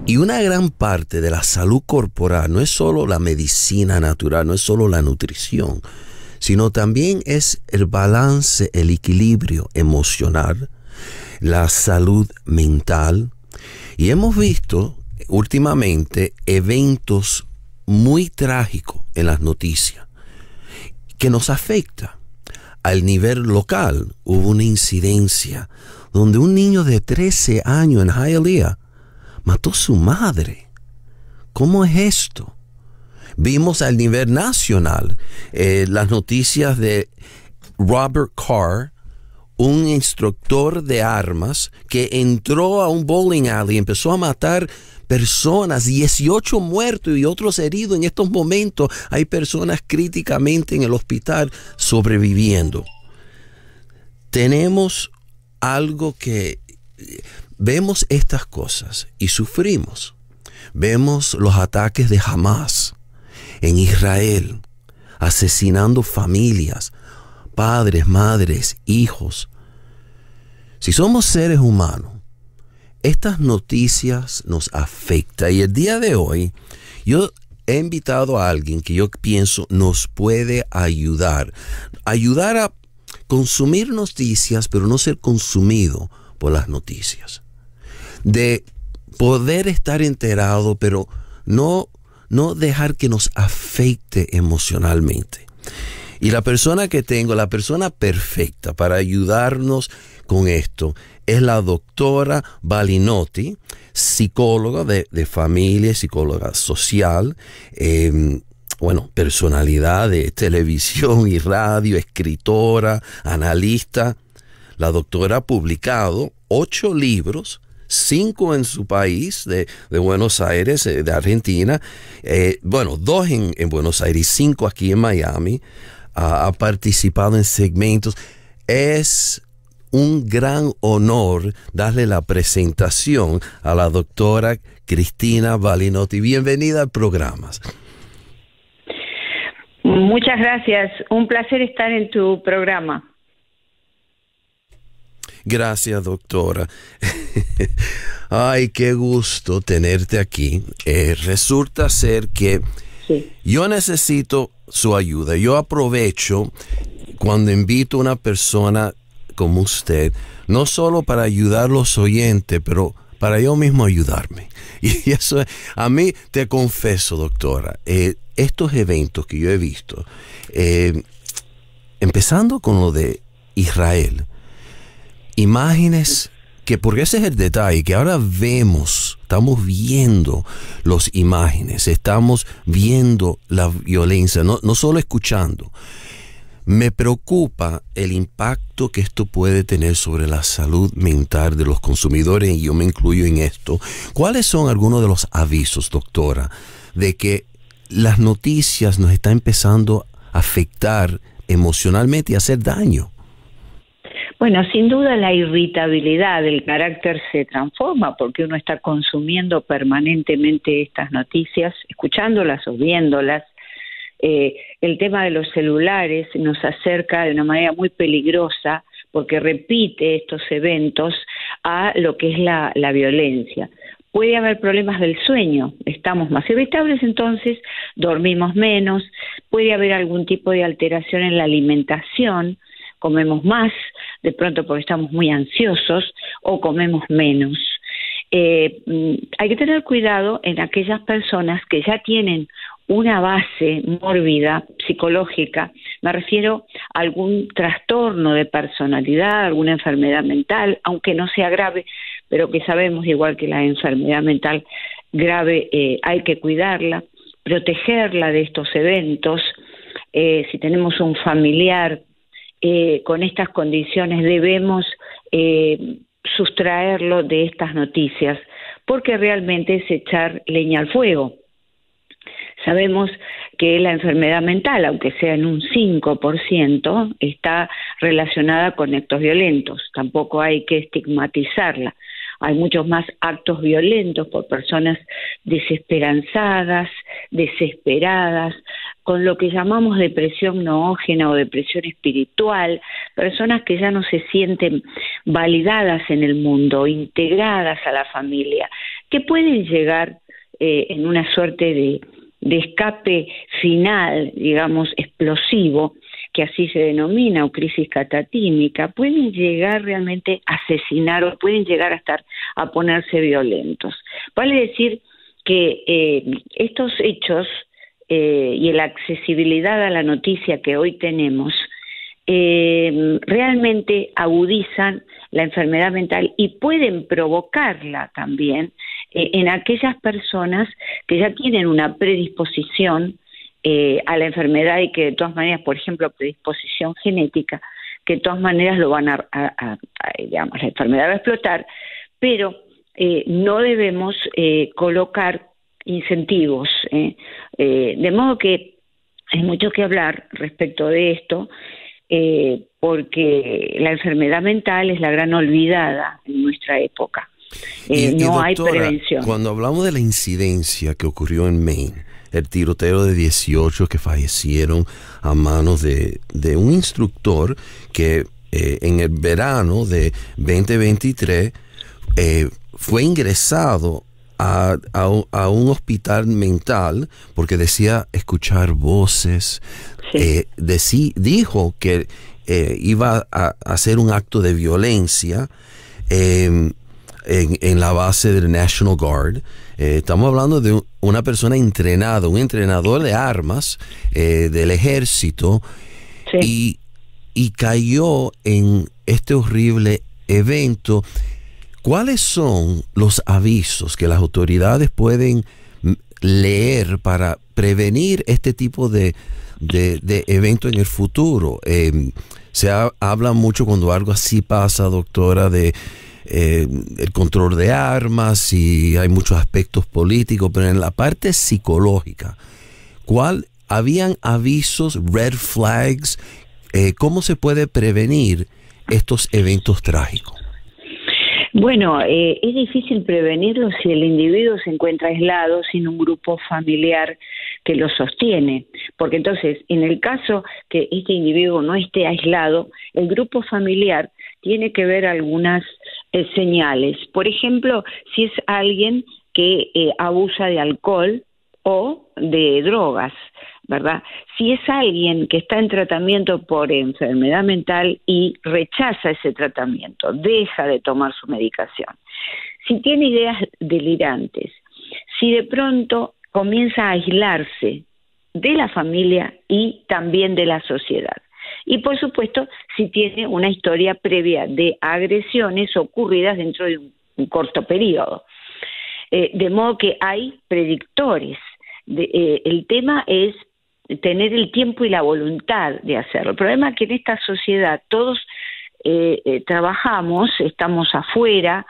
Y una gran parte de la salud corporal no es solo la medicina natural, no es solo la nutrición, sino también es el balance, el equilibrio emocional, la salud mental. Y hemos visto últimamente eventos muy trágicos en las noticias que nos afecta. Al nivel local hubo una incidencia donde un niño de 13 años en Hialeah mató a su madre. ¿Cómo es esto? Vimos al nivel nacional las noticias de Robert Carr, un instructor de armas que entró a un bowling alley y empezó a matar personas, 18 muertos y otros heridos. En estos momentos hay personas críticamente en el hospital sobreviviendo. Tenemos algo que vemos estas cosas y sufrimos. Vemos los ataques de Hamas en Israel, asesinando familias, padres, madres, hijos. Si somos seres humanos, estas noticias nos afectan. Y el día de hoy, yo he invitado a alguien que yo pienso nos puede ayudar a consumir noticias, pero no ser consumido por las noticias. De poder estar enterado, pero no dejar que nos afecte emocionalmente. Y la persona que tengo, la persona perfecta para ayudarnos con esto, es la doctora Balinotti, psicóloga de familia, psicóloga social, personalidad de televisión y radio, escritora, analista. La doctora ha publicado 8 libros, 5 en su país de Buenos Aires, de Argentina, 2 en Buenos Aires y 5 aquí en Miami. Ha participado en segmentos. Es un gran honor darle la presentación a la doctora Cristina Balinotti. Bienvenida al programa. Muchas gracias. Un placer estar en tu programa. Gracias, doctora. Ay, qué gusto tenerte aquí. Resulta ser que yo necesito su ayuda. Yo aprovecho cuando invito a una persona como usted, no solo para ayudar a los oyentes, pero para yo mismo ayudarme. Y eso, a mí, te confieso, doctora, estos eventos que yo he visto, empezando con lo de Israel, imágenes que, porque ese es el detalle, que ahora estamos viendo las imágenes, estamos viendo la violencia, no solo escuchando. Me preocupa el impacto que esto puede tener sobre la salud mental de los consumidores, y yo me incluyo en esto. ¿Cuáles son algunos de los avisos, doctora, de que las noticias nos están empezando a afectar emocionalmente y a hacer daño? Bueno, sin duda la irritabilidad, el carácter se transforma porque uno está consumiendo permanentemente estas noticias, escuchándolas o viéndolas. El tema de los celulares nos acerca de una manera muy peligrosa porque repite estos eventos a lo que es la violencia. Puede haber problemas del sueño, estamos más irritables, entonces dormimos menos. Puede haber algún tipo de alteración en la alimentación, comemos más, de pronto porque estamos muy ansiosos, o comemos menos. Hay que tener cuidado en aquellas personas que ya tienen una base mórbida, psicológica. Me refiero a algún trastorno de personalidad, alguna enfermedad mental, aunque no sea grave, pero que sabemos, igual que la enfermedad mental grave, hay que cuidarla, protegerla de estos eventos. Si tenemos un familiar con estas condiciones, debemos sustraerlo de estas noticias, porque realmente es echar leña al fuego. Sabemos que la enfermedad mental, aunque sea en un 5%, está relacionada con actos violentos. Tampoco hay que estigmatizarla. Hay muchos más actos violentos por personas desesperanzadas, desesperadas, con lo que llamamos depresión noógena o depresión espiritual, personas que ya no se sienten validadas en el mundo, integradas a la familia, que pueden llegar en una suerte de escape final, digamos, explosivo, que así se denomina, o crisis catatímica, pueden llegar realmente a asesinar o pueden llegar a ponerse violentos. Vale decir que estos hechos y la accesibilidad a la noticia que hoy tenemos realmente agudizan la enfermedad mental y pueden provocarla también en aquellas personas que ya tienen una predisposición a la enfermedad y que de todas maneras, por ejemplo, predisposición genética, que de todas maneras lo van digamos, la enfermedad va a explotar, pero no debemos colocar incentivos, de modo que hay mucho que hablar respecto de esto, porque la enfermedad mental es la gran olvidada en nuestra época. No hay prevención. Cuando hablamos de la incidencia que ocurrió en Maine, el tiroteo de 18 que fallecieron a manos de un instructor que en el verano de 2023 fue ingresado a un hospital mental porque decía escuchar voces. Sí. Dijo que iba a hacer un acto de violencia en la base del National Guard. Estamos hablando de una persona entrenada, un entrenador de armas del ejército. Sí. Y cayó en este horrible evento. ¿Cuáles son los avisos que las autoridades pueden leer para prevenir este tipo de evento en el futuro? Se habla mucho cuando algo así pasa, doctora, de el control de armas, y hay muchos aspectos políticos, pero en la parte psicológica, ¿habían avisos, red flags? ¿Cómo se puede prevenir estos eventos trágicos? Bueno, es difícil prevenirlo si el individuo se encuentra aislado, sin un grupo familiar que lo sostiene, porque entonces, en el caso que este individuo no esté aislado, el grupo familiar tiene que ver algunas señales. Por ejemplo, si es alguien que abusa de alcohol o de drogas, ¿verdad? Si es alguien que está en tratamiento por enfermedad mental y rechaza ese tratamiento, deja de tomar su medicación. Si tiene ideas delirantes, si de pronto comienza a aislarse de la familia y también de la sociedad. Y por supuesto, si tiene una historia previa de agresiones ocurridas dentro de un corto periodo. De modo que hay predictores. El tema es tener el tiempo y la voluntad de hacerlo. El problema es que en esta sociedad todos trabajamos, estamos afuera,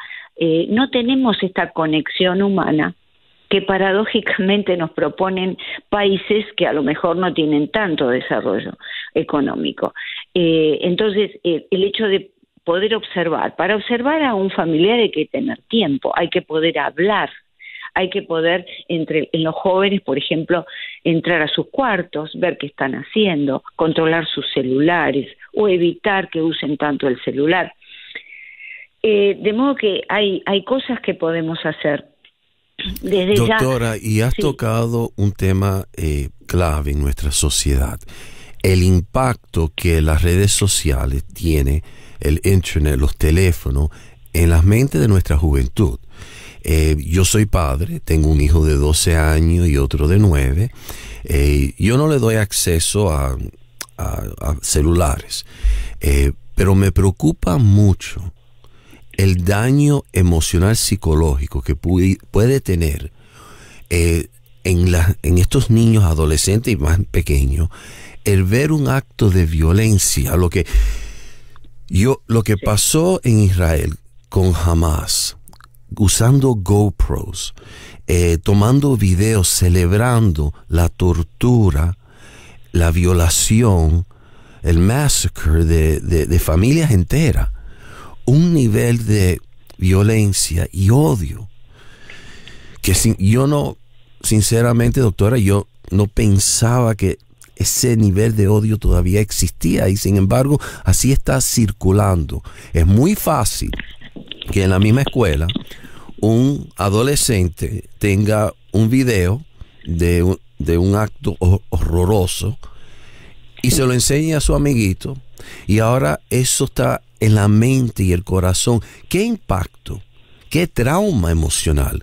no tenemos esta conexión humana que paradójicamente nos proponen países que a lo mejor no tienen tanto desarrollo económico. Entonces, el hecho de poder observar, para observar a un familiar hay que tener tiempo, hay que poder hablar, hay que poder, en los jóvenes, por ejemplo, entrar a sus cuartos, ver qué están haciendo, controlar sus celulares o evitar que usen tanto el celular. De modo que hay cosas que podemos hacer. Desde Doctora, y has tocado un tema clave en nuestra sociedad, el impacto que las redes sociales tiene, el internet, los teléfonos, en las mentes de nuestra juventud. Yo soy padre, tengo un hijo de 12 años y otro de 9. Yo no le doy acceso a celulares, pero me preocupa mucho el daño emocional psicológico que puede tener en estos niños, adolescentes y más pequeños, el ver un acto de violencia. Lo que pasó en Israel con Hamas, usando GoPros, tomando videos, celebrando la tortura, la violación, el massacre de familias enteras. Un nivel de violencia y odio que sinceramente, doctora, yo no pensaba que ese nivel de odio todavía existía, y sin embargo así está circulando. Es muy fácil que en la misma escuela un adolescente tenga un video de un acto horroroso y se lo enseña a su amiguito, y ahora eso está en la mente y el corazón. ¿Qué impacto, qué trauma emocional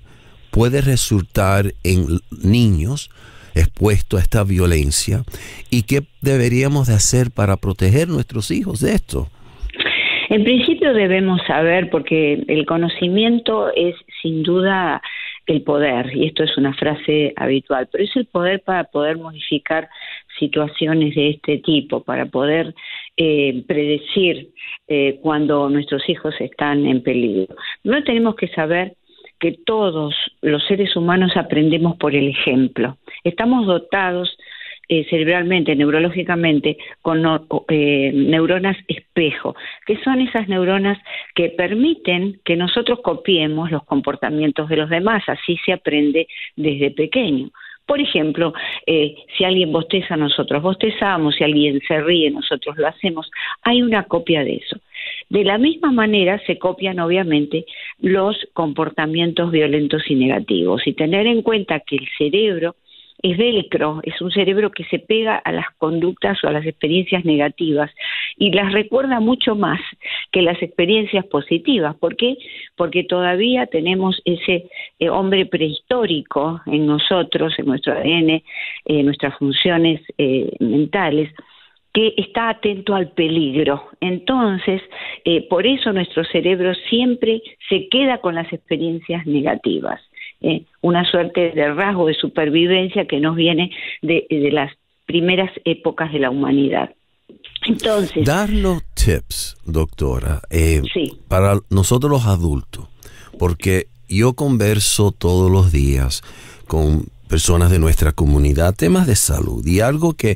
puede resultar en niños expuestos a esta violencia, y qué deberíamos de hacer para proteger a nuestros hijos de esto? En principio debemos saber, porque el conocimiento es sin duda el poder, y esto es una frase habitual, pero es el poder para poder modificar situaciones de este tipo, para poder predecir cuando nuestros hijos están en peligro. No tenemos que saber que todos los seres humanos aprendemos por el ejemplo. Estamos dotados cerebralmente, neurológicamente, con neuronas espejo, que son esas neuronas que permiten que nosotros copiemos los comportamientos de los demás. Así se aprende desde pequeño. Por ejemplo, si alguien bosteza, nosotros bostezamos; si alguien se ríe, nosotros lo hacemos. Hay una copia de eso. De la misma manera se copian, obviamente, los comportamientos violentos y negativos. Y tener en cuenta que el cerebro es velcro, es un cerebro que se pega a las conductas o a las experiencias negativas y las recuerda mucho más que las experiencias positivas. ¿Por qué? Porque todavía tenemos ese hombre prehistórico en nosotros, en nuestro ADN, en nuestras funciones mentales, que está atento al peligro. Entonces, por eso nuestro cerebro siempre se queda con las experiencias negativas. Una suerte de rasgo de supervivencia que nos viene de las primeras épocas de la humanidad. Entonces, darnos tips, doctora, sí, para nosotros los adultos, porque yo converso todos los días con personas de nuestra comunidad, temas de salud, y algo que,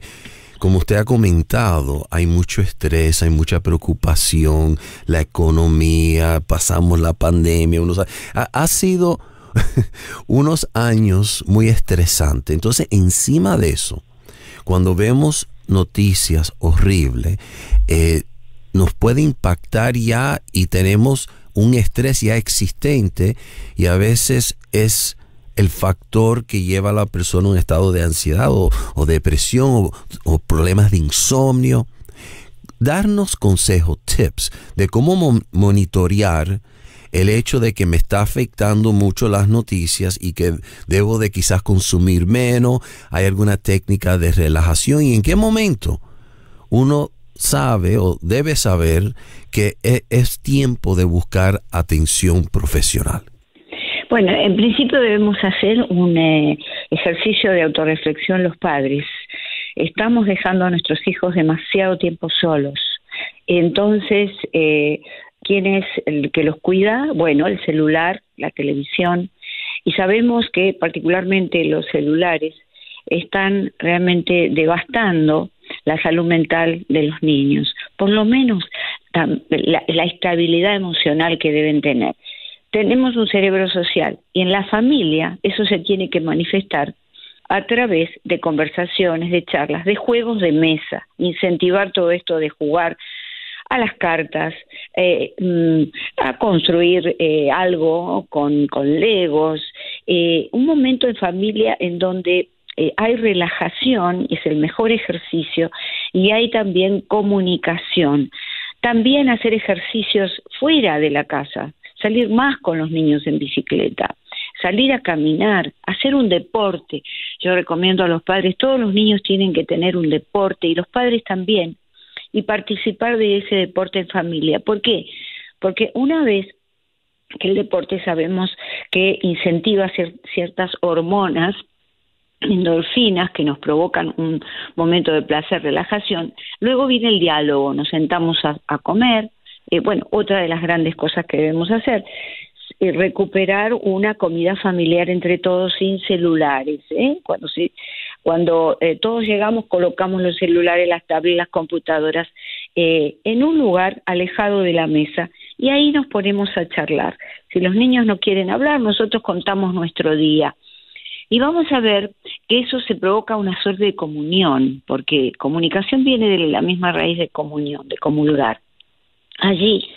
como usted ha comentado, hay mucho estrés, hay mucha preocupación, la economía, pasamos la pandemia, ha sido unos años muy estresantes. Entonces, encima de eso, cuando vemos noticias horribles, nos puede impactar ya, y tenemos un estrés ya existente, y a veces es el factor que lleva a la persona a un estado de ansiedad o depresión o problemas de insomnio. Darnos consejos, tips de cómo monitorear el hecho de que me está afectando mucho las noticias y que debo de quizás consumir menos. ¿Hay alguna técnica de relajación? ¿Y en qué momento uno sabe o debe saber que es tiempo de buscar atención profesional? Bueno, en principio debemos hacer un ejercicio de autorreflexión los padres. Estamos dejando a nuestros hijos demasiado tiempo solos. Entonces, ¿quién es el que los cuida? Bueno, el celular, la televisión. Y sabemos que particularmente los celulares están realmente devastando la salud mental de los niños. Por lo menos la estabilidad emocional que deben tener. Tenemos un cerebro social, y en la familia eso se tiene que manifestar a través de conversaciones, de charlas, de juegos de mesa, incentivar todo esto de jugar a las cartas, a construir algo con legos, un momento en familia en donde hay relajación, es el mejor ejercicio, y hay también comunicación. También hacer ejercicios fuera de la casa, salir más con los niños en bicicleta, salir a caminar, hacer un deporte. Yo recomiendo a los padres, todos los niños tienen que tener un deporte, y los padres también, y participar de ese deporte en familia. ¿Por qué? Porque una vez que el deporte sabemos que incentiva ciertas hormonas, endorfinas, que nos provocan un momento de placer, relajación, luego viene el diálogo, nos sentamos a comer. Otra de las grandes cosas que debemos hacer es recuperar una comida familiar entre todos sin celulares. Cuando todos llegamos, colocamos los celulares, las tablets, las computadoras en un lugar alejado de la mesa, y ahí nos ponemos a charlar. Si los niños no quieren hablar, nosotros contamos nuestro día. Y vamos a ver que eso se provoca una suerte de comunión, porque comunicación viene de la misma raíz de comunión, de comulgar. Allí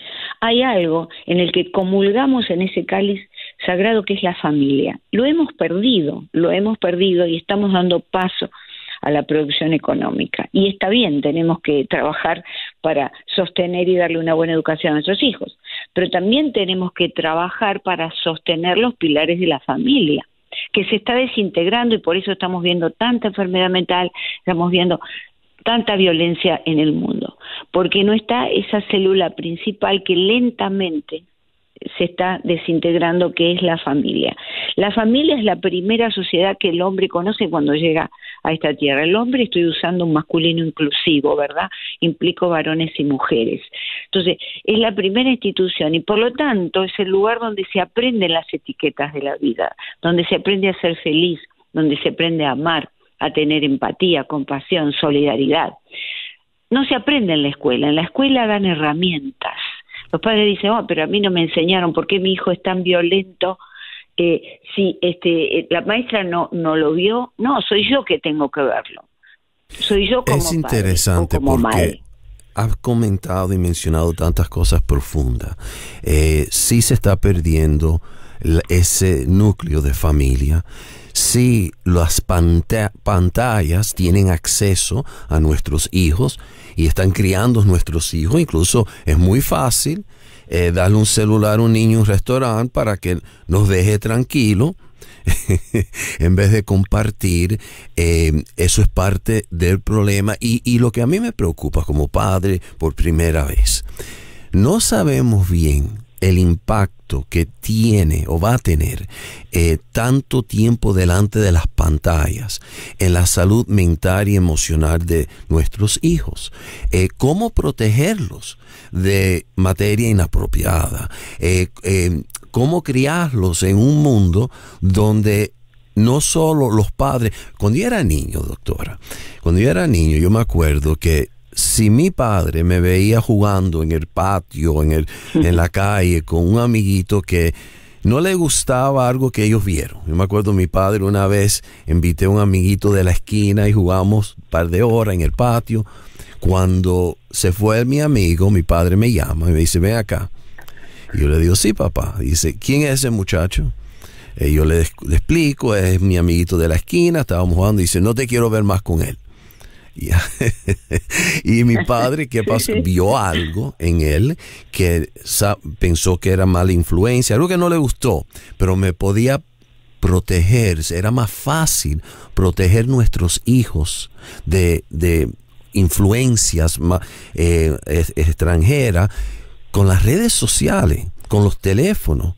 hay algo en el que comulgamos en ese cáliz sagrado que es la familia. Lo hemos perdido y estamos dando paso a la producción económica. Y está bien, tenemos que trabajar para sostener y darle una buena educación a nuestros hijos, pero también tenemos que trabajar para sostener los pilares de la familia, que se está desintegrando, y por eso estamos viendo tanta enfermedad mental, estamos viendo tanta violencia en el mundo, porque no está esa célula principal que lentamente se está desintegrando, que es la familia. La familia es la primera sociedad que el hombre conoce cuando llega a esta tierra. El hombre, estoy usando un masculino inclusivo, ¿verdad? Implico varones y mujeres. Entonces, es la primera institución y por lo tanto es el lugar donde se aprenden las etiquetas de la vida, donde se aprende a ser feliz, donde se aprende a amar, a tener empatía, compasión, solidaridad. No se aprende en la escuela dan herramientas. Los padres dicen, pero a mí no me enseñaron, ¿por qué mi hijo es tan violento? Si la maestra no lo vio, no, soy yo que tengo que verlo. Soy yo como Es interesante padre, como porque madre. Has comentado y mencionado tantas cosas profundas. Sí se está perdiendo ese núcleo de familia. Sí, las pantallas tienen acceso a nuestros hijos y están criando nuestros hijos. Incluso es muy fácil darle un celular a un niño en un restaurante para que nos deje tranquilo en vez de compartir. Eso es parte del problema y lo que a mí me preocupa como padre por primera vez, no sabemos bien el impacto que tiene o va a tener tanto tiempo delante de las pantallas en la salud mental y emocional de nuestros hijos. ¿Cómo protegerlos de materia inapropiada? ¿Cómo criarlos en un mundo donde no solo los padres? Cuando yo era niño, doctora, yo me acuerdo que si mi padre me veía jugando en el patio, en la calle, con un amiguito que no le gustaba algo que ellos vieron. Yo me acuerdo, mi padre una vez invité a un amiguito de la esquina y jugamos un par de horas en el patio. Cuando se fue mi amigo, mi padre me llama y me dice, ven acá. Y yo le digo, sí, papá. Dice, ¿quién es ese muchacho? Yo le explico, es mi amiguito de la esquina, estábamos jugando. Y dice, no te quiero ver más con él. Y mi padre, ¿qué pasó? Vio algo en él que pensó que era mala influencia, algo que no le gustó, pero me podía proteger. Era más fácil proteger nuestros hijos de influencias extranjeras con las redes sociales, con los teléfonos,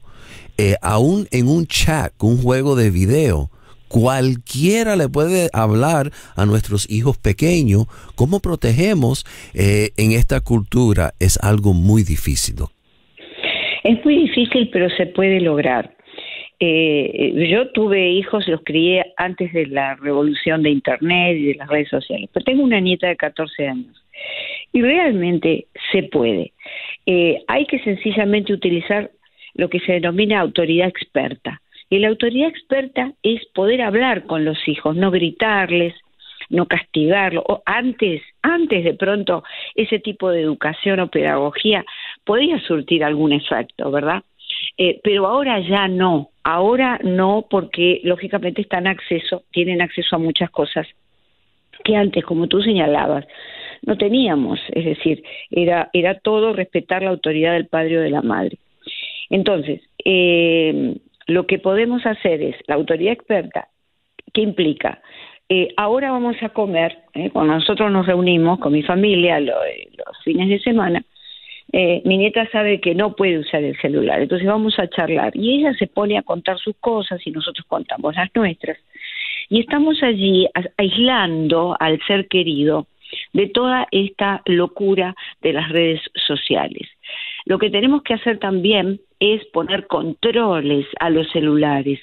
aún en un chat, un juego de video. Cualquiera le puede hablar a nuestros hijos pequeños. ¿Cómo protegemos en esta cultura? Es algo muy difícil. Es muy difícil, pero se puede lograr. Yo tuve hijos, los crié antes de la revolución de Internet y de las redes sociales, pero tengo una nieta de 14 años y realmente se puede. Hay que sencillamente utilizar lo que se denomina autoridad experta. Y la autoridad experta es poder hablar con los hijos, no gritarles, no castigarlos. O antes de pronto ese tipo de educación o pedagogía podía surtir algún efecto, ¿verdad? Pero ahora ya no. Ahora no, porque lógicamente tienen acceso a muchas cosas que antes, como tú señalabas, no teníamos. Es decir, era todo respetar la autoridad del padre o de la madre. Entonces, lo que podemos hacer es la autoridad experta. ¿Qué implica? Ahora vamos a comer, cuando nosotros nos reunimos con mi familia los fines de semana, mi nieta sabe que no puede usar el celular, entonces vamos a charlar y ella se pone a contar sus cosas y nosotros contamos las nuestras. Y estamos allí aislando al ser querido de toda esta locura de las redes sociales. Lo que tenemos que hacer también es poner controles a los celulares,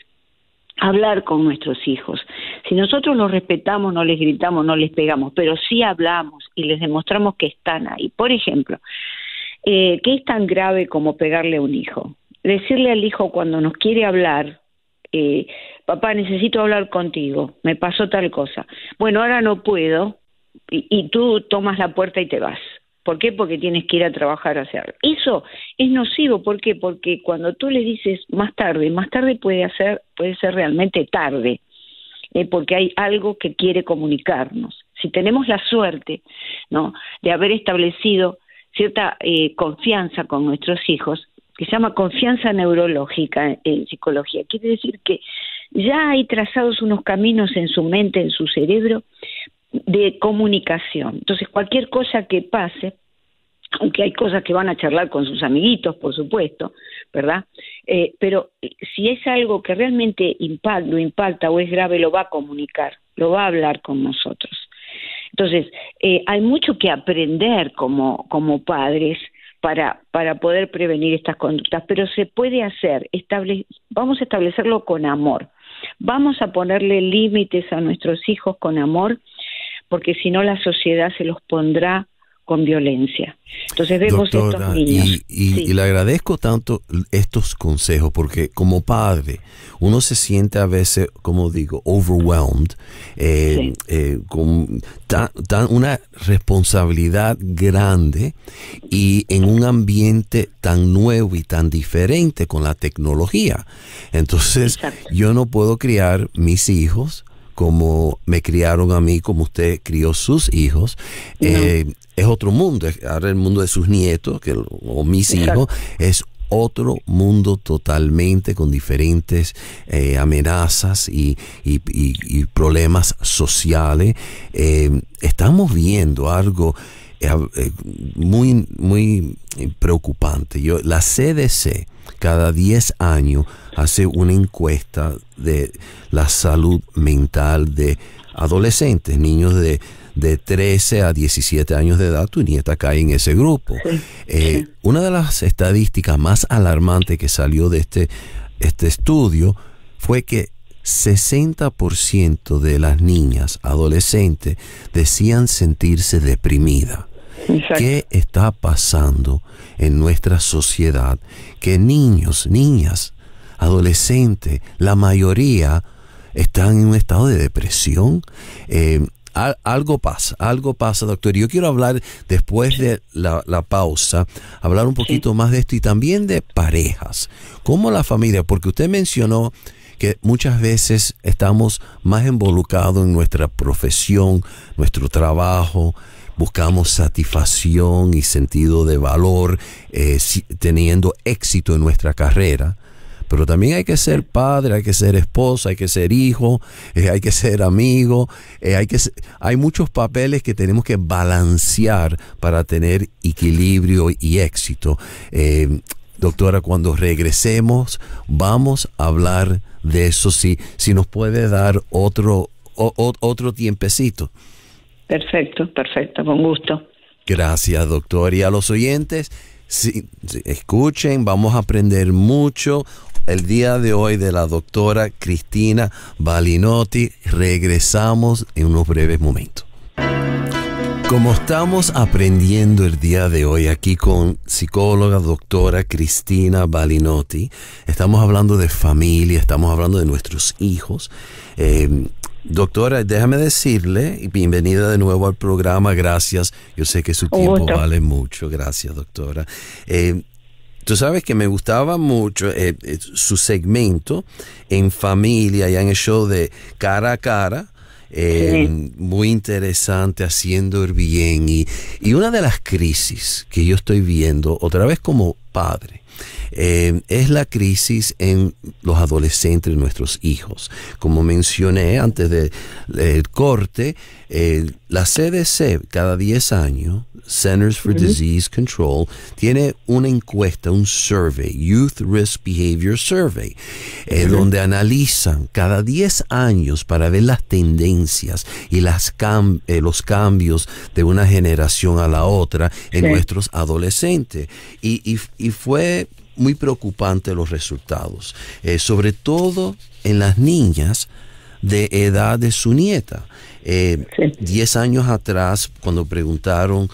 hablar con nuestros hijos. Si nosotros los respetamos, no les gritamos, no les pegamos, pero sí hablamos y les demostramos que están ahí. Por ejemplo, ¿qué es tan grave como pegarle a un hijo? Decirle al hijo cuando nos quiere hablar, papá, necesito hablar contigo, me pasó tal cosa. Bueno, ahora no puedo, y tú tomas la puerta y te vas. ¿Por qué? Porque tienes que ir a trabajar a hacerlo. Eso es nocivo. ¿Por qué? Porque cuando tú le dices más tarde puede ser realmente tarde, porque hay algo que quiere comunicarnos. Si tenemos la suerte, ¿no?, de haber establecido cierta confianza con nuestros hijos, que se llama confianza neurológica en psicología, quiere decir que ya hay trazados unos caminos en su mente, en su cerebro, de comunicación. Entonces, cualquier cosa que pase, aunque hay cosas que van a charlar con sus amiguitos, por supuesto, ¿verdad? Pero si es algo que realmente lo impacta o es grave, lo va a comunicar, lo va a hablar con nosotros. Entonces, hay mucho que aprender como padres para poder prevenir estas conductas, pero se puede hacer. Vamos a establecerlo con amor. Vamos a ponerle límites a nuestros hijos con amor, porque si no la sociedad se los pondrá con violencia. Entonces vemos Doctora, estos niños. Y le agradezco tanto estos consejos, porque como padre uno se siente a veces, como digo, overwhelmed, con una responsabilidad grande y en un ambiente tan nuevo y tan diferente con la tecnología. Entonces, exacto, yo no puedo criar mis hijos como me criaron a mí, como usted crió sus hijos. No. Es otro mundo. Ahora el mundo de sus nietos, o mis hijos, es otro mundo totalmente, con diferentes amenazas y problemas sociales. Estamos viendo algo muy, muy preocupante. La CDC cada 10 años hace una encuesta de la salud mental de adolescentes, niños de 13 a 17 años de edad. Tu nieta cae en ese grupo. Sí. Una de las estadísticas más alarmantes que salió de este estudio fue que 60% de las niñas adolescentes decían sentirse deprimidas. Exacto. ¿Qué está pasando en nuestra sociedad? Que niños, niñas, adolescentes, la mayoría están en un estado de depresión. Algo pasa, doctor. Yo quiero hablar, después de la pausa, hablar un poquito más de esto y también de parejas. ¿Cómo la familia? Porque usted mencionó que muchas veces estamos más involucrados en nuestra profesión, nuestro trabajo, buscamos satisfacción y sentido de valor, teniendo éxito en nuestra carrera. Pero también hay que ser padre, hay que ser esposa, hay que ser hijo, hay que ser amigo. Hay muchos papeles que tenemos que balancear para tener equilibrio y éxito. Doctora, cuando regresemos vamos a hablar de eso, si nos puede dar otro tiempecito. Perfecto, con gusto. Gracias, doctor. Y a los oyentes, escuchen, vamos a aprender mucho el día de hoy de la doctora Cristina Balinotti. Regresamos en unos breves momentos. Como estamos aprendiendo el día de hoy aquí con psicóloga doctora Cristina Balinotti, estamos hablando de familia, estamos hablando de nuestros hijos. Doctora, déjame decirle, bienvenida de nuevo al programa, gracias. Yo sé que su tiempo vale mucho, gracias, doctora. Tú sabes que me gustaba mucho su segmento en familia, ya en el show de Cara a Cara. Muy interesante, haciendo el bien. Y una de las crisis que yo estoy viendo, otra vez como padre, es la crisis en los adolescentes, nuestros hijos. Como mencioné antes del corte, la CDC cada 10 años, Centers for Disease Control, tiene una encuesta, un survey, Youth Risk Behavior Survey, donde analizan cada 10 años para ver las tendencias y los cambios de una generación a la otra en nuestros adolescentes. Y fue muy preocupante los resultados, sobre todo en las niñas de edad de su nieta. 10 años atrás, cuando preguntaron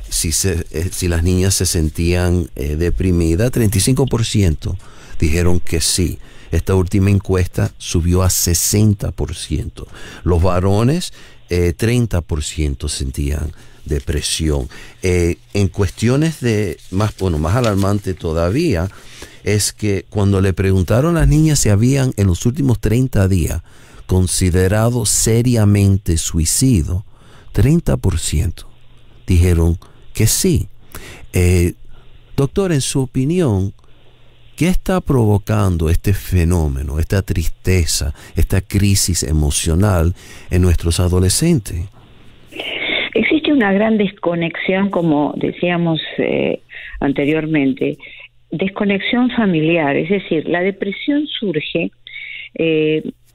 si las niñas se sentían deprimidas, 35% dijeron que sí. Esta última encuesta subió a 60%. Los varones, 30% sentían depresión. En cuestiones de más alarmante todavía, es que cuando le preguntaron a las niñas si habían en los últimos 30 días considerado seriamente suicidio, 30% dijeron que sí. Doctor, en su opinión, ¿qué está provocando este fenómeno, esta tristeza, esta crisis emocional en nuestros adolescentes? Existe una gran desconexión, como decíamos anteriormente, desconexión familiar. Es decir, la depresión surge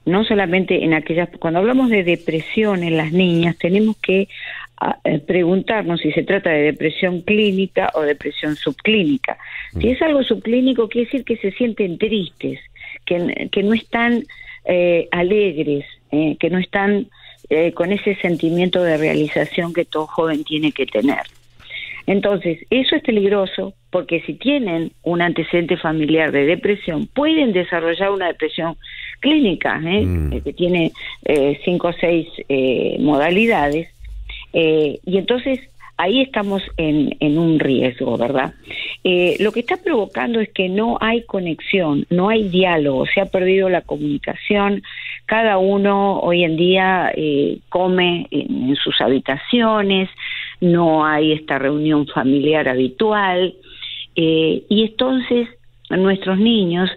no solamente en aquellas... Cuando hablamos de depresión en las niñas, tenemos que preguntarnos si se trata de depresión clínica o depresión subclínica. Si es algo subclínico, quiere decir que se sienten tristes, que no están alegres, que no están con ese sentimiento de realización que todo joven tiene que tener. Entonces, eso es peligroso porque si tienen un antecedente familiar de depresión, pueden desarrollar una depresión clínica, que tiene 5 o 6 modalidades, y entonces ahí estamos en un riesgo, ¿verdad? Lo que está provocando es que no hay conexión, no hay diálogo, se ha perdido la comunicación, cada uno hoy en día come en sus habitaciones, no hay esta reunión familiar habitual, y entonces nuestros niños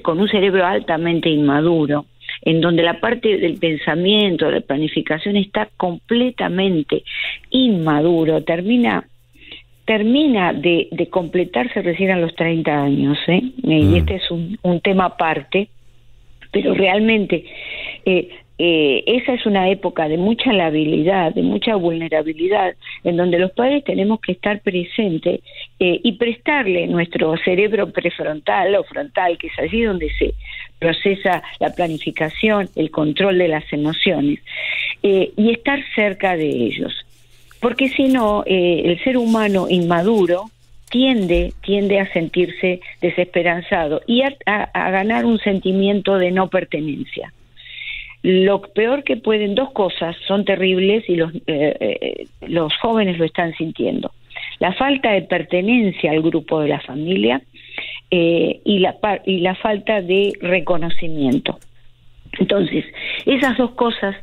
con un cerebro altamente inmaduro, en donde la parte del pensamiento, de la planificación está completamente inmaduro, termina de completarse recién a los 30 años, y este es un tema aparte, pero realmente esa es una época de mucha labilidad, de mucha vulnerabilidad, en donde los padres tenemos que estar presentes y prestarle nuestro cerebro prefrontal o frontal, que es allí donde se procesa la planificación, el control de las emociones, y estar cerca de ellos. Porque si no, el ser humano inmaduro tiende a sentirse desesperanzado y a ganar un sentimiento de no pertenencia. Lo peor que pueden, dos cosas son terribles y los jóvenes lo están sintiendo: la falta de pertenencia al grupo de la familia y la falta de reconocimiento. Entonces, esas dos cosas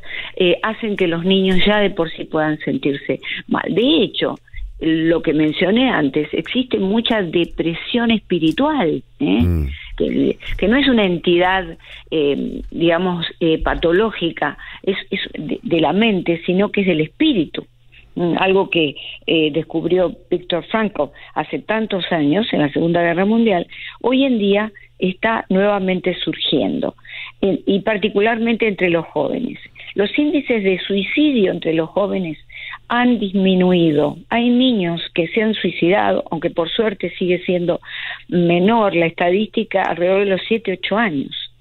hacen que los niños ya de por sí puedan sentirse mal. De hecho, lo que mencioné antes, existe mucha depresión espiritual, que no es una entidad, patológica, es de la mente, sino que es del espíritu. Algo que descubrió Viktor Frankl hace tantos años, en la Segunda Guerra Mundial, hoy en día está nuevamente surgiendo, y particularmente entre los jóvenes. Los índices de suicidio entre los jóvenes han disminuido. Hay niños que se han suicidado, aunque por suerte sigue siendo menor la estadística, alrededor de los 7, 8 años.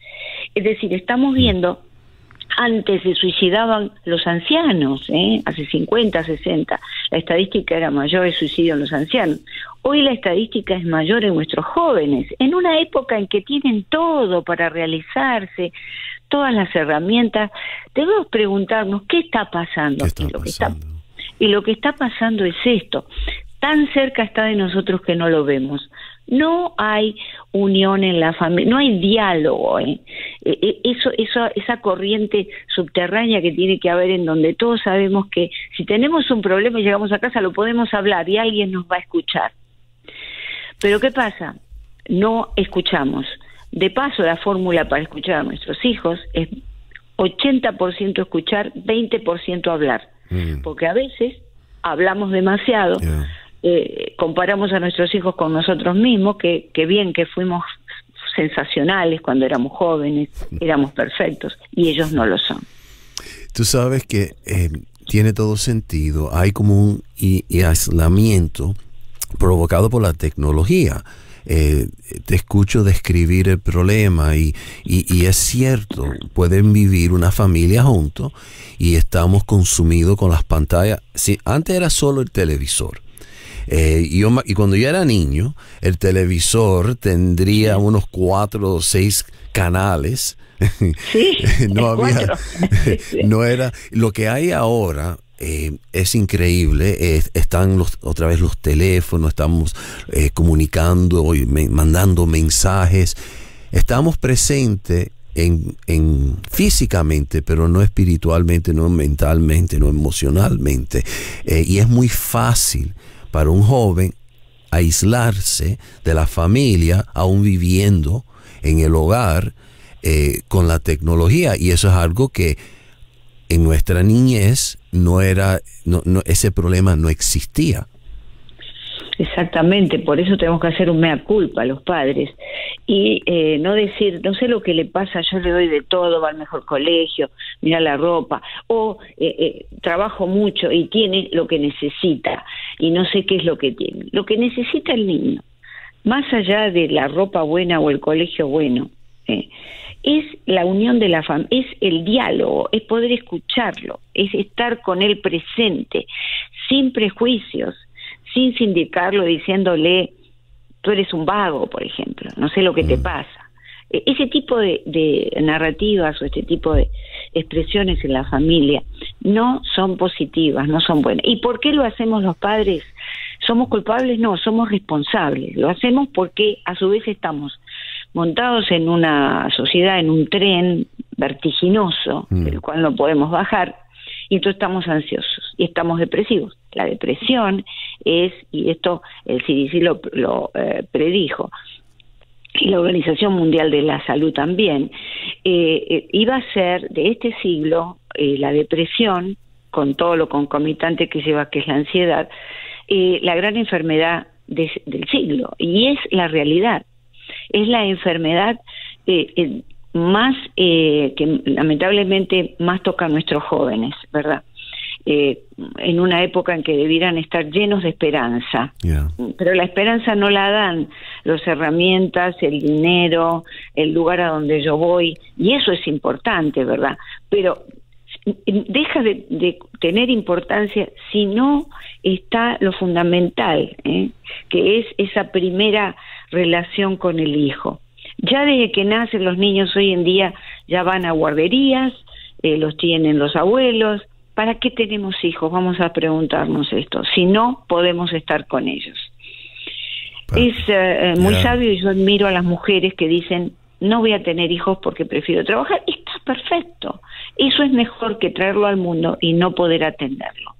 Es decir, estamos viendo, antes se suicidaban los ancianos, hace 50, 60, la estadística era mayor de suicidio en los ancianos. Hoy la estadística es mayor en nuestros jóvenes, en una época en que tienen todo para realizarse, todas las herramientas. Debemos preguntarnos qué está pasando aquí. Y lo que está pasando es esto: tan cerca está de nosotros que no lo vemos. No hay unión en la familia, no hay diálogo, esa corriente subterránea que tiene que haber, en donde todos sabemos que si tenemos un problema y llegamos a casa lo podemos hablar y alguien nos va a escuchar. Pero ¿qué pasa? No escuchamos. De paso, la fórmula para escuchar a nuestros hijos es 80% escuchar, 20% hablar. Porque a veces hablamos demasiado, comparamos a nuestros hijos con nosotros mismos, que bien que fuimos sensacionales cuando éramos jóvenes, éramos perfectos, y ellos no lo son. Tú sabes que tiene todo sentido. Hay como un aislamiento provocado por la tecnología. Te escucho describir el problema y es cierto, pueden vivir una familia juntos y estamos consumidos con las pantallas. Sí, antes era solo el televisor. Y cuando yo era niño, el televisor tendría unos 4 o 6 canales. Sí, no había, no era lo que hay ahora. es increíble. Están otra vez los teléfonos, estamos comunicando y mandando mensajes. Estamos presentes en físicamente, pero no espiritualmente, no mentalmente, no emocionalmente. Y es muy fácil para un joven aislarse de la familia, aún viviendo en el hogar con la tecnología. Y eso es algo que en nuestra niñez ese problema no existía. Exactamente, por eso tenemos que hacer un mea culpa a los padres y no decir, no sé lo que le pasa, yo le doy de todo, va al mejor colegio, mira la ropa, o trabajo mucho y tiene lo que necesita y no sé qué es lo que tiene. Lo que necesita el niño, más allá de la ropa buena o el colegio bueno, es la unión de la familia, es el diálogo, es poder escucharlo, es estar con él presente, sin prejuicios, sin sindicarlo diciéndole, tú eres un vago, por ejemplo, no sé lo que te pasa. Ese tipo de narrativas o este tipo de expresiones en la familia no son positivas, no son buenas. ¿Y por qué lo hacemos los padres? ¿Somos culpables? No, somos responsables. Lo hacemos porque a su vez estamos montados en una sociedad, en un tren vertiginoso, del cual no podemos bajar, y entonces estamos ansiosos y estamos depresivos. La depresión es, y esto el CDC lo predijo, y la Organización Mundial de la Salud también, iba a ser de este siglo la depresión, con todo lo concomitante que lleva, que es la ansiedad, la gran enfermedad del siglo, y es la realidad. Es la enfermedad más que lamentablemente más toca a nuestros jóvenes, ¿verdad? En una época en que debieran estar llenos de esperanza, pero la esperanza no la dan las herramientas, el dinero, el lugar a donde yo voy, y eso es importante, ¿verdad? Pero deja de tener importancia si no está lo fundamental, que es esa primera relación con el hijo. Ya desde que nacen los niños hoy en día ya van a guarderías, los tienen los abuelos. ¿Para qué tenemos hijos? Vamos a preguntarnos esto. Si no, podemos estar con ellos. Es muy sabio, y yo admiro a las mujeres que dicen, no voy a tener hijos porque prefiero trabajar. Está perfecto. Eso es mejor que traerlo al mundo y no poder atenderlo.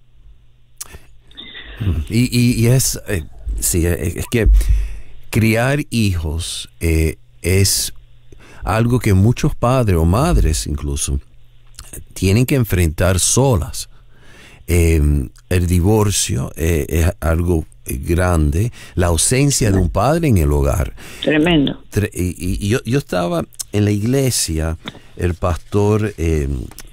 Y es que criar hijos es algo que muchos padres o madres incluso tienen que enfrentar solas. El divorcio es algo grande, la ausencia de un padre en el hogar. Tremendo. Y yo estaba en la iglesia, el pastor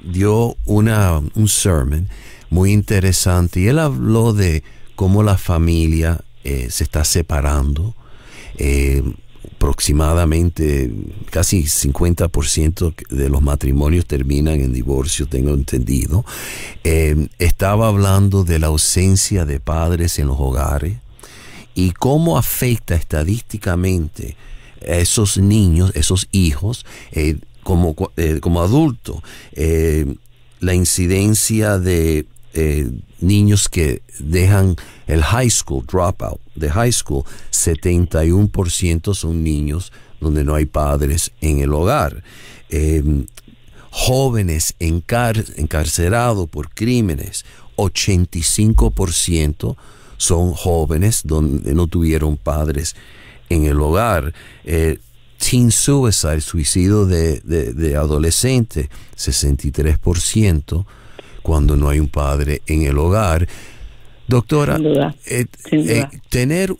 dio un sermon muy interesante y él habló de cómo la familia se está separando. Aproximadamente casi 50% de los matrimonios terminan en divorcio, tengo entendido. Estaba hablando de la ausencia de padres en los hogares y cómo afecta estadísticamente a esos niños, esos hijos, como adultos. La incidencia de niños que dejan el high school, dropout de high school, 71% son niños donde no hay padres en el hogar. Jóvenes encarcerados por crímenes, 85% son jóvenes donde no tuvieron padres en el hogar. Teen suicide, suicidio de adolescentes, 63%. Cuando no hay un padre en el hogar. Doctora, sin duda. Tener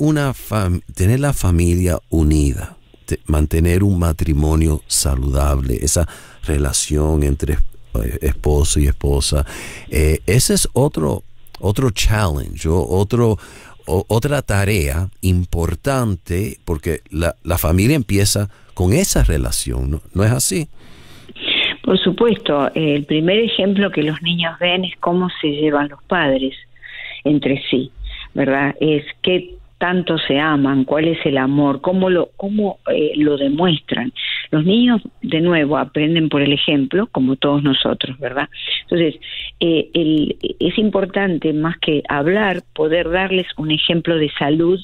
la familia unida, mantener un matrimonio saludable, esa relación entre esposo y esposa, ese es otro challenge, otra tarea importante, porque la familia empieza con esa relación, ¿no es así? Por supuesto, el primer ejemplo que los niños ven es cómo se llevan los padres entre sí, ¿verdad? Es qué tanto se aman, cuál es el amor, cómo lo demuestran. Los niños, de nuevo, aprenden por el ejemplo, como todos nosotros, ¿verdad? Entonces, es importante, más que hablar, poder darles un ejemplo de salud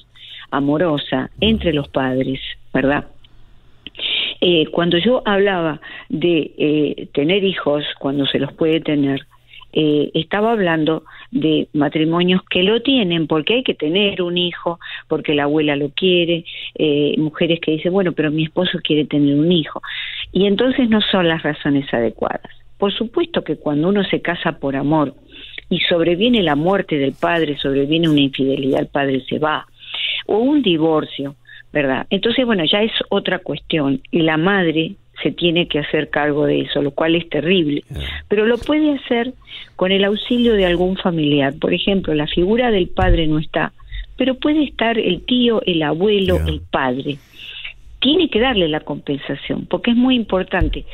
amorosa entre los padres, ¿verdad? Cuando yo hablaba de tener hijos, cuando se los puede tener, estaba hablando de matrimonios que lo tienen porque hay que tener un hijo, porque la abuela lo quiere, mujeres que dicen, bueno, pero mi esposo quiere tener un hijo, y entonces no son las razones adecuadas. Por supuesto que cuando uno se casa por amor y sobreviene la muerte del padre, sobreviene una infidelidad, el padre se va, o un divorcio, ¿verdad? Entonces, bueno, ya es otra cuestión, y la madre se tiene que hacer cargo de eso, lo cual es terrible, pero lo puede hacer con el auxilio de algún familiar. Por ejemplo, la figura del padre no está, pero puede estar el tío, el abuelo, el padre. Tiene que darle la compensación, porque es muy importante,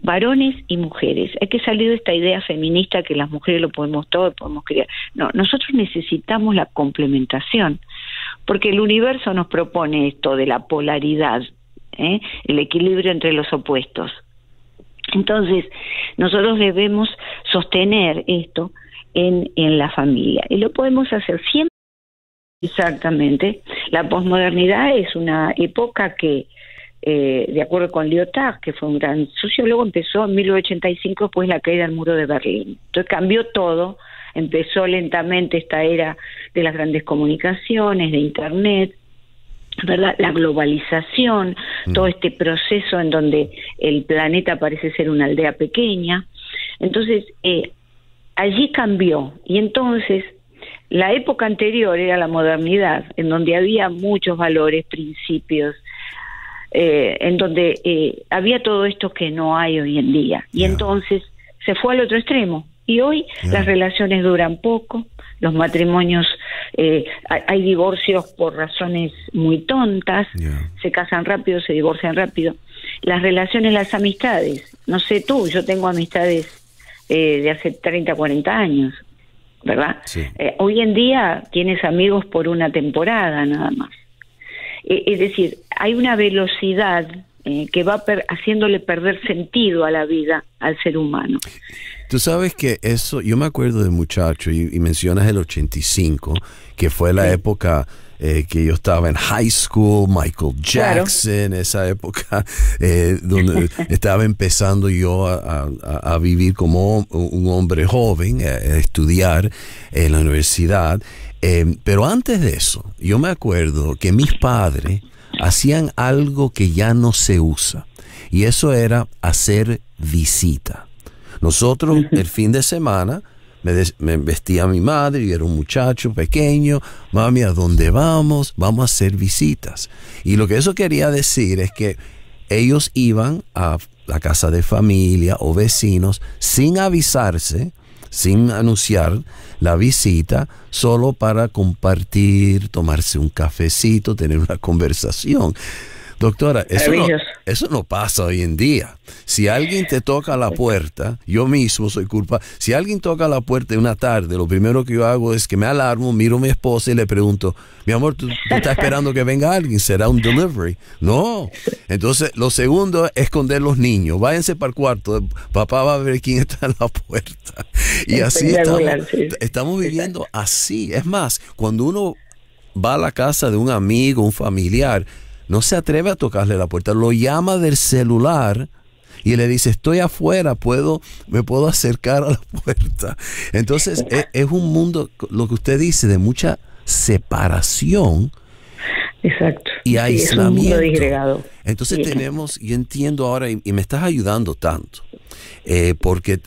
varones y mujeres. Hay que salir de esta idea feminista que las mujeres lo podemos todo, podemos criar. No, nosotros necesitamos la complementación, porque el universo nos propone esto de la polaridad, el equilibrio entre los opuestos. Entonces, nosotros debemos sostener esto en la familia, y lo podemos hacer siempre. Exactamente. La posmodernidad es una época que, de acuerdo con Lyotard, que fue un gran sociólogo, empezó en 1985 después de la caída del muro de Berlín. Entonces cambió todo, empezó lentamente esta era de las grandes comunicaciones, de Internet, ¿verdad? La globalización, todo este proceso en donde el planeta parece ser una aldea pequeña. Entonces, allí cambió, y entonces la época anterior era la modernidad, en donde había muchos valores, principios, en donde había todo esto que no hay hoy en día, y entonces se fue al otro extremo, y hoy las relaciones duran poco, los matrimonios, hay divorcios por razones muy tontas, se casan rápido, se divorcian rápido. Las relaciones, las amistades, no sé tú, yo tengo amistades de hace 30, 40 años, ¿verdad? Sí. Hoy en día tienes amigos por una temporada nada más. Es decir, hay una velocidad que va haciéndole perder sentido a la vida al ser humano. Tú sabes que eso, yo me acuerdo de muchacho, y mencionas el 85, que fue la época que yo estaba en high school, Michael Jackson, esa época donde estaba empezando yo a vivir como un hombre joven, a estudiar en la universidad. Pero antes de eso, yo me acuerdo que mis padres hacían algo que ya no se usa, y eso era hacer visita. Nosotros el fin de semana me vestía mi madre, y era un muchacho pequeño, mami, ¿a dónde vamos? Vamos a hacer visitas. Y lo que eso quería decir es que ellos iban a la casa de familia o vecinos sin avisarse, sin anunciar la visita, solo para compartir, tomarse un cafecito, tener una conversación. Doctora, eso no pasa hoy en día. Si alguien te toca la puerta, yo mismo soy culpable. Si alguien toca la puerta de una tarde, lo primero que yo hago es que me alarmo, miro a mi esposa y le pregunto, mi amor, ¿tú estás esperando que venga alguien? ¿Será un delivery? No. Entonces, lo segundo es esconder los niños. Váyanse para el cuarto. Papá va a ver quién está en la puerta. Y así estamos viviendo así. Es más, cuando uno va a la casa de un amigo, un familiar, no se atreve a tocarle la puerta, lo llama del celular y le dice, estoy afuera, me puedo acercar a la puerta. Entonces es un mundo, lo que usted dice, de mucha separación. Exacto. Y aislamiento. Es un mundo disgregado. Entonces tenemos, yo entiendo ahora, y me estás ayudando tanto, porque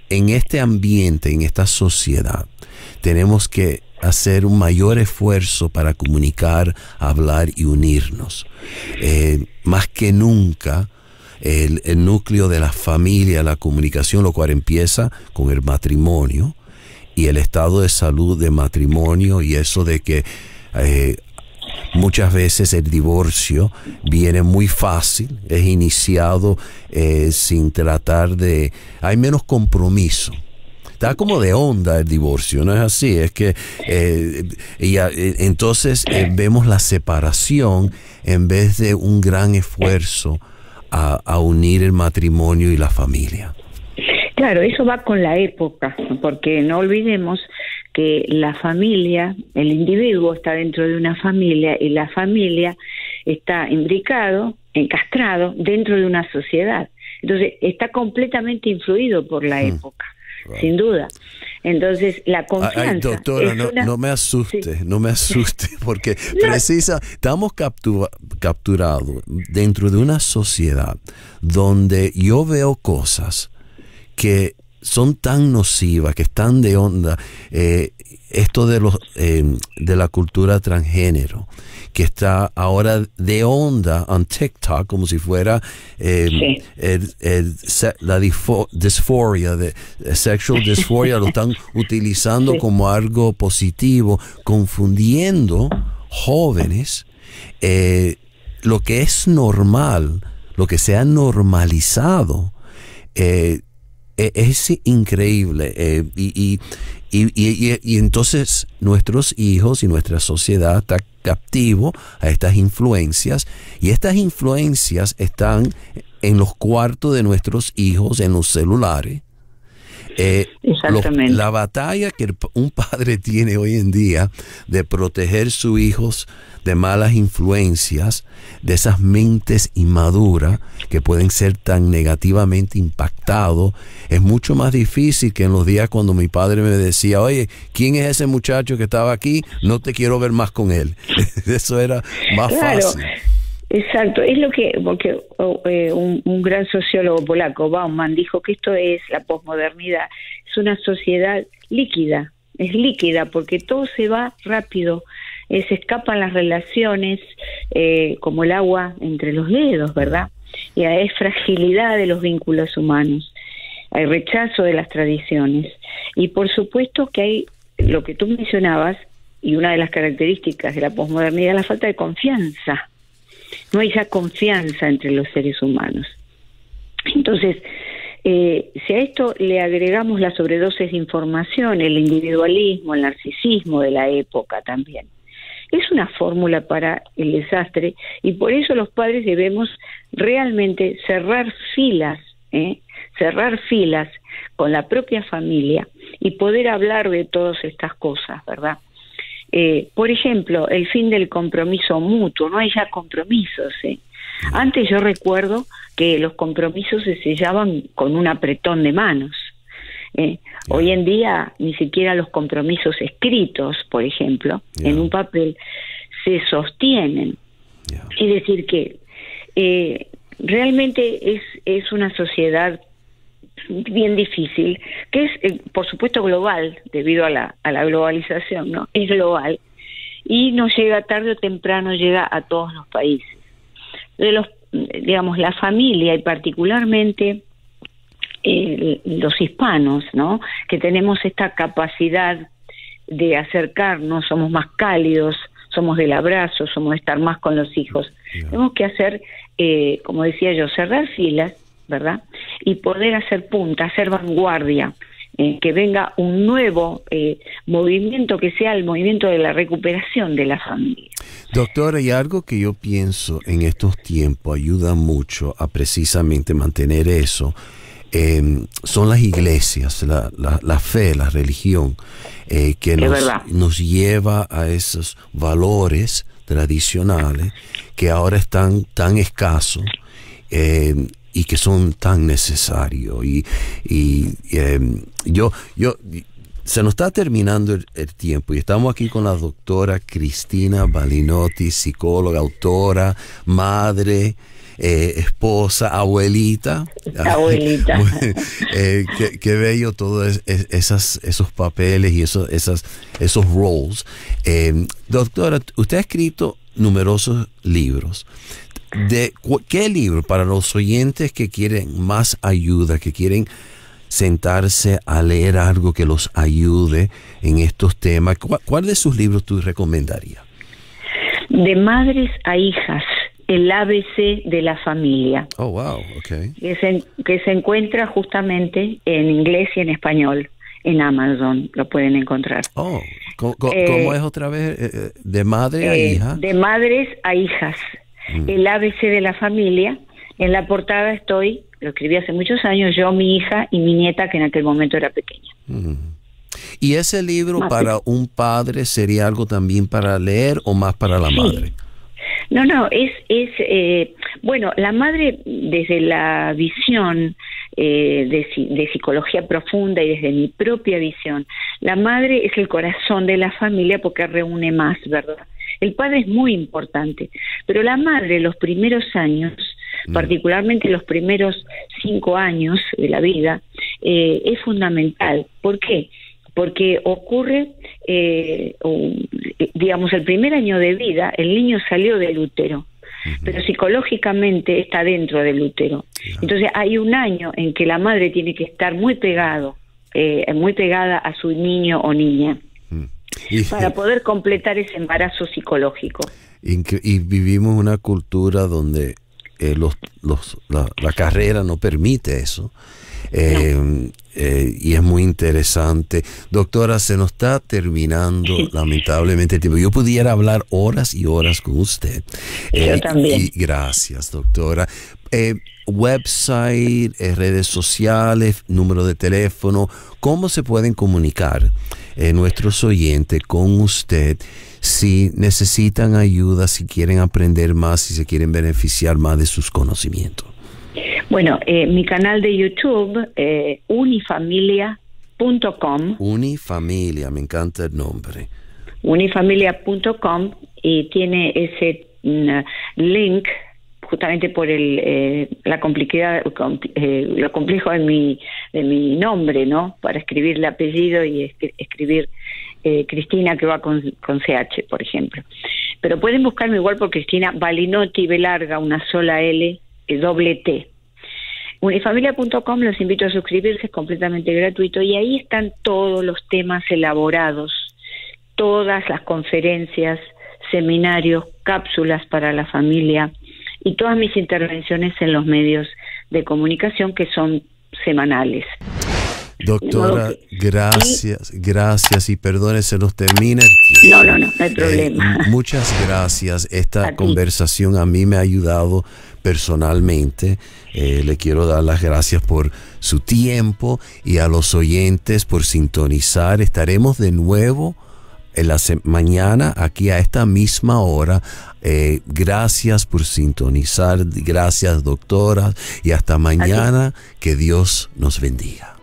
en este ambiente, en esta sociedad, tenemos que hacer un mayor esfuerzo para comunicar, hablar y unirnos. Más que nunca, el núcleo de la familia, la comunicación, lo cual empieza con el matrimonio y el estado de salud de matrimonio, y eso de que muchas veces el divorcio viene muy fácil, es iniciado sin tratar de... hay menos compromiso. Está como de onda el divorcio, ¿no es así? Es que entonces vemos la separación en vez de un gran esfuerzo a unir el matrimonio y la familia. Claro, eso va con la época, porque no olvidemos que la familia, el individuo está dentro de una familia y la familia está imbricado, encastrado dentro de una sociedad. Entonces, está completamente influido por la época, sin duda. Entonces, la confianza... Ay, doctora, no me asuste, sí. No me asuste, porque estamos capturados dentro de una sociedad donde yo veo cosas que son tan nocivas, que están de onda, esto de la cultura transgénero, que está ahora de onda en TikTok, como si fuera la disforia, sexual dysphoria, lo están utilizando como algo positivo, confundiendo jóvenes, lo que es normal, lo que se ha normalizado, es increíble, y entonces nuestros hijos y nuestra sociedad está captivo a estas influencias, y estas influencias están en los cuartos de nuestros hijos, en los celulares. Exactamente. La batalla que un padre tiene hoy en día de proteger sus hijos de malas influencias, de esas mentes inmaduras que pueden ser tan negativamente impactados, es mucho más difícil que en los días cuando mi padre me decía, oye, ¿quién es ese muchacho que estaba aquí? No te quiero ver más con él. Eso era más fácil. Exacto, es lo que, porque un gran sociólogo polaco, Bauman, dijo que esto es la posmodernidad, es una sociedad líquida, es líquida porque todo se va rápido, se escapan las relaciones como el agua entre los dedos, ¿verdad? Y hay fragilidad de los vínculos humanos, hay rechazo de las tradiciones, y por supuesto que hay lo que tú mencionabas, y una de las características de la posmodernidad es la falta de confianza. No hay ya confianza entre los seres humanos. Entonces, si a esto le agregamos la sobredosis de información, el individualismo, el narcisismo de la época también, es una fórmula para el desastre, y por eso los padres debemos realmente cerrar filas con la propia familia y poder hablar de todas estas cosas, ¿verdad? Por ejemplo, el fin del compromiso mutuo, no hay ya compromisos. Antes yo recuerdo que los compromisos se sellaban con un apretón de manos. Hoy en día ni siquiera los compromisos escritos, por ejemplo, en un papel, se sostienen. Es decir que realmente es una sociedad bien difícil, que es por supuesto global, debido a la globalización, ¿no? Es global, y nos llega tarde o temprano, llega a todos los países. La familia, y particularmente los hispanos, ¿no? Que tenemos esta capacidad de acercarnos, somos más cálidos, somos del abrazo, somos de estar más con los hijos. Tenemos que hacer, como decía yo, cerrar filas, ¿verdad? Y poder hacer punta, hacer vanguardia, que venga un nuevo movimiento, que sea el movimiento de la recuperación de la familia. Doctora, y algo que yo pienso en estos tiempos ayuda mucho a precisamente mantener eso, son las iglesias, la fe, la religión, que nos lleva a esos valores tradicionales que ahora están tan escasos, y que son tan necesarios. Yo se nos está terminando el tiempo, y estamos aquí con la doctora Cristina Balinotti, psicóloga, autora, madre, esposa, abuelita. Qué bello todos esos papeles y esos roles. Doctora, usted ha escrito numerosos libros. ¿Qué libro para los oyentes que quieren más ayuda, que quieren sentarse a leer algo que los ayude en estos temas? ¿Cuál de sus libros tú recomendarías? De madres a hijas, el ABC de la familia. Oh, wow, okay. Que se encuentra justamente en inglés y en español. En Amazon lo pueden encontrar. Oh, ¿cómo es otra vez? ¿De madre a hija? De madres a hijas. El ABC de la familia, En la portada estoy, lo escribí hace muchos años, yo, mi hija y mi nieta, que en aquel momento era pequeña. ¿Y ese libro para un padre sería algo también para leer o más para la madre? No, bueno, la madre, desde la visión de psicología profunda y desde mi propia visión, la madre es el corazón de la familia porque reúne más, ¿verdad? El padre es muy importante, pero la madre, los primeros años, particularmente los primeros 5 años de la vida, es fundamental. ¿Por qué? Porque ocurre, digamos, el primer año de vida, el niño salió del útero, pero psicológicamente está dentro del útero. Entonces hay un año en que la madre tiene que estar muy pegada a su niño o niña, para poder completar ese embarazo psicológico. Y vivimos una cultura donde la carrera no permite eso. Y es muy interesante. Doctora, se nos está terminando lamentablemente el tiempo. Yo pudiera hablar horas y horas con usted. Yo también. Y gracias, doctora. Website, redes sociales, número de teléfono, ¿cómo se pueden comunicar nuestros oyentes con usted si necesitan ayuda, si quieren aprender más, si se quieren beneficiar más de sus conocimientos? Bueno, mi canal de YouTube, unifamilia.com. Unifamilia, me encanta el nombre. Unifamilia.com, y tiene ese link justamente por lo complejo de mi nombre, ¿no? Para escribir el apellido y escribir Cristina, que va con CH, por ejemplo. Pero pueden buscarme igual por Cristina Balinotti, B larga, una sola L, doble T. Unifamilia.com, los invito a suscribirse, es completamente gratuito, y ahí están todos los temas elaborados, todas las conferencias, seminarios, cápsulas para la familia y todas mis intervenciones en los medios de comunicación, que son semanales. Doctora, gracias y perdone, se nos termina el tiempo. No hay problema. Muchas gracias. Esta conversación a mí me ha ayudado personalmente. Le quiero dar las gracias por su tiempo y a los oyentes por sintonizar. Estaremos de nuevo en la mañana aquí a esta misma hora. Gracias por sintonizar. Gracias, doctora. Y hasta mañana. Que Dios nos bendiga.